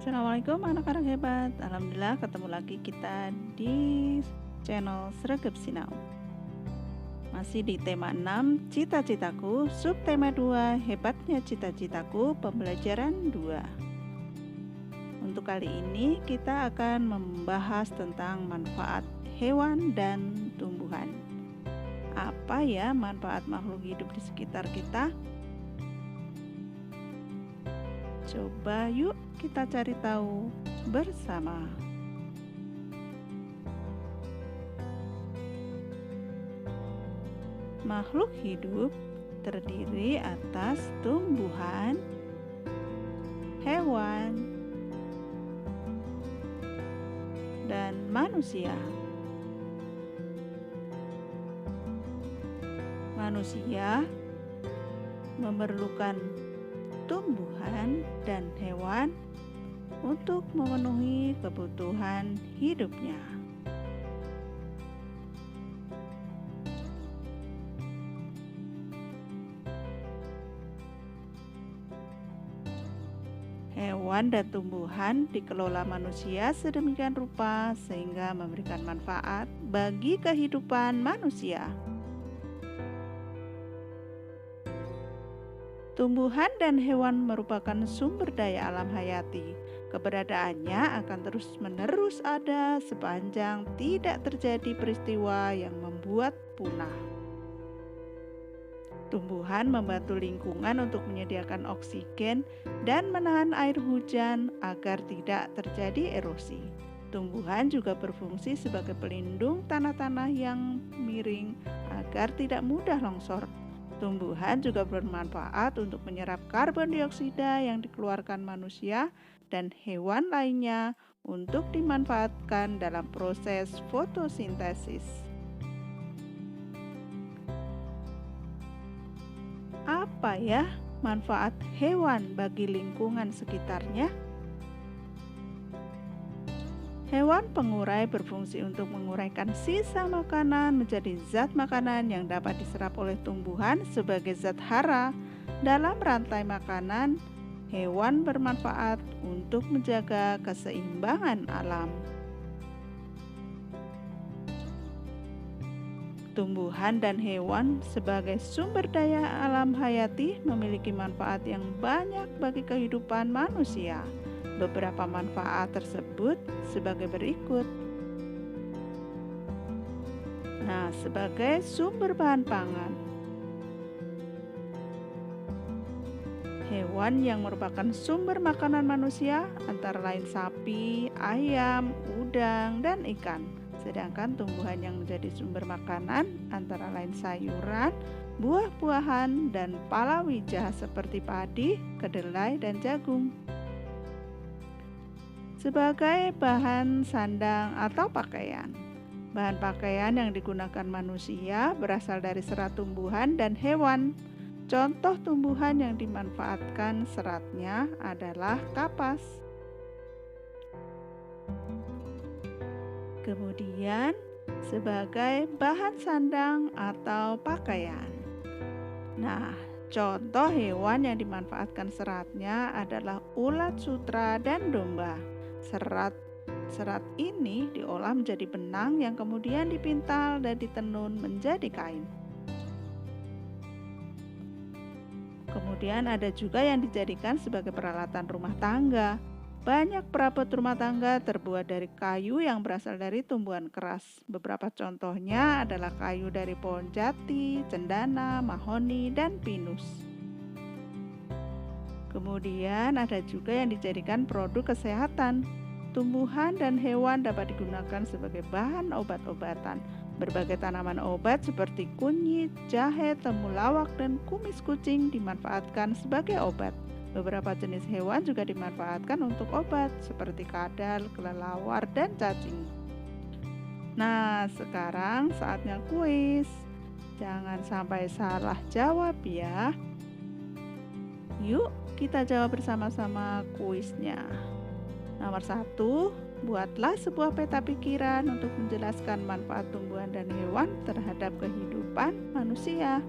Assalamualaikum anak-anak hebat. Alhamdulillah ketemu lagi kita di channel Sregep Sinau. Masih di tema 6 cita-citaku, subtema 2 hebatnya cita-citaku, pembelajaran 2. Untuk kali ini kita akan membahas tentang manfaat hewan dan tumbuhan. Apa ya manfaat makhluk hidup di sekitar kita? Coba yuk kita cari tahu bersama. Makhluk hidup terdiri atas tumbuhan, hewan, dan manusia. Manusia memerlukan tumbuhan dan hewan untuk memenuhi kebutuhan hidupnya. Hewan dan tumbuhan dikelola manusia sedemikian rupa sehingga memberikan manfaat bagi kehidupan manusia. Tumbuhan dan hewan merupakan sumber daya alam hayati. Keberadaannya akan terus-menerus ada sepanjang tidak terjadi peristiwa yang membuat punah. Tumbuhan membantu lingkungan untuk menyediakan oksigen dan menahan air hujan agar tidak terjadi erosi. Tumbuhan juga berfungsi sebagai pelindung tanah-tanah yang miring agar tidak mudah longsor. Tumbuhan juga bermanfaat untuk menyerap karbon dioksida yang dikeluarkan manusia dan hewan lainnya untuk dimanfaatkan dalam proses fotosintesis. Apa ya manfaat hewan bagi lingkungan sekitarnya? Hewan pengurai berfungsi untuk menguraikan sisa makanan menjadi zat makanan yang dapat diserap oleh tumbuhan sebagai zat hara. Dalam rantai makanan, hewan bermanfaat untuk menjaga keseimbangan alam. Tumbuhan dan hewan sebagai sumber daya alam hayati memiliki manfaat yang banyak bagi kehidupan manusia. Beberapa manfaat tersebut sebagai berikut. Nah, sebagai sumber bahan pangan. Hewan yang merupakan sumber makanan manusia antara lain sapi, ayam, udang, dan ikan. Sedangkan tumbuhan yang menjadi sumber makanan antara lain sayuran, buah-buahan, dan palawija seperti padi, kedelai, dan jagung. Sebagai bahan sandang atau pakaian. Bahan pakaian yang digunakan manusia berasal dari serat tumbuhan dan hewan. Contoh tumbuhan yang dimanfaatkan seratnya adalah kapas. Kemudian, sebagai bahan sandang atau pakaian. Nah, contoh hewan yang dimanfaatkan seratnya adalah ulat sutra dan domba. Serat ini diolah menjadi benang yang kemudian dipintal dan ditenun menjadi kain. Kemudian ada juga yang dijadikan sebagai peralatan rumah tangga. Banyak perabot rumah tangga terbuat dari kayu yang berasal dari tumbuhan keras. Beberapa contohnya adalah kayu dari pohon jati, cendana, mahoni, dan pinus. Kemudian ada juga yang dijadikan produk kesehatan. Tumbuhan dan hewan dapat digunakan sebagai bahan obat-obatan. Berbagai tanaman obat seperti kunyit, jahe, temulawak, dan kumis kucing dimanfaatkan sebagai obat. Beberapa jenis hewan juga dimanfaatkan untuk obat seperti kadal, kelelawar, dan cacing. Nah, sekarang saatnya kuis. Jangan sampai salah jawab ya. Yuk kita jawab bersama-sama kuisnya. Nomor 1, buatlah sebuah peta pikiran untuk menjelaskan manfaat tumbuhan dan hewan terhadap kehidupan manusia.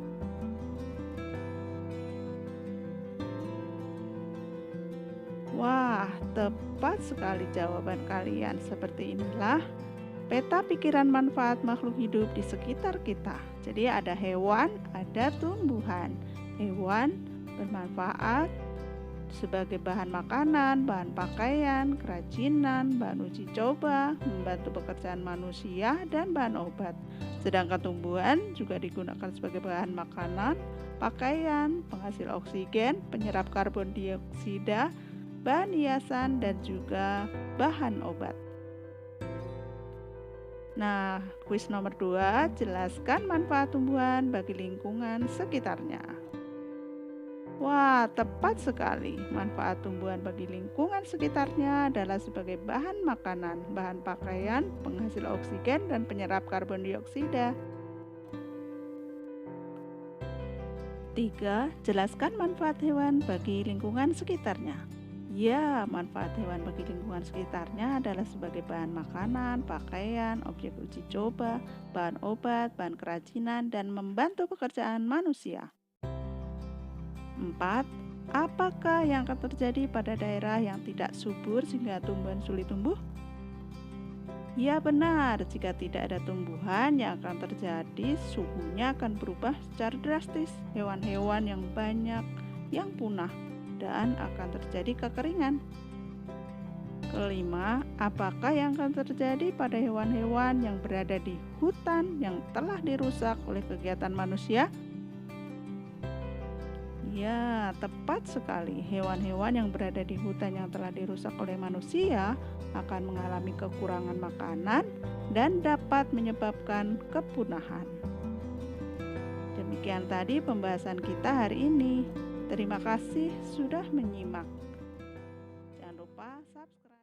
Wah, Wah, tepat sekali jawaban kalian. Seperti inilah peta pikiran manfaat makhluk hidup di sekitar kita. Jadi ada hewan, ada tumbuhan. Hewan bermanfaat sebagai bahan makanan, bahan pakaian, kerajinan, bahan uji coba, membantu pekerjaan manusia, dan bahan obat. Sedangkan tumbuhan juga digunakan sebagai bahan makanan, pakaian, penghasil oksigen, penyerap karbon dioksida, bahan hiasan, dan juga bahan obat. Nah, kuis nomor 2, jelaskan manfaat tumbuhan bagi lingkungan sekitarnya. Wah, tepat sekali. Manfaat tumbuhan bagi lingkungan sekitarnya adalah sebagai bahan makanan, bahan pakaian, penghasil oksigen, dan penyerap karbon dioksida. 3. Jelaskan manfaat hewan bagi lingkungan sekitarnya. Ya, manfaat hewan bagi lingkungan sekitarnya adalah sebagai bahan makanan, pakaian, objek uji coba, bahan obat, bahan kerajinan, dan membantu pekerjaan manusia. 4. Apakah yang akan terjadi pada daerah yang tidak subur sehingga tumbuhan sulit tumbuh? Ya benar, jika tidak ada tumbuhan yang akan terjadi, suhunya akan berubah secara drastis. Hewan-hewan yang banyak yang punah dan akan terjadi kekeringan. Kelima, apakah yang akan terjadi pada hewan-hewan yang berada di hutan yang telah dirusak oleh kegiatan manusia? Ya, tepat sekali. Hewan-hewan yang berada di hutan yang telah dirusak oleh manusia akan mengalami kekurangan makanan dan dapat menyebabkan kepunahan. Demikian tadi pembahasan kita hari ini. Terima kasih sudah menyimak. Jangan lupa subscribe.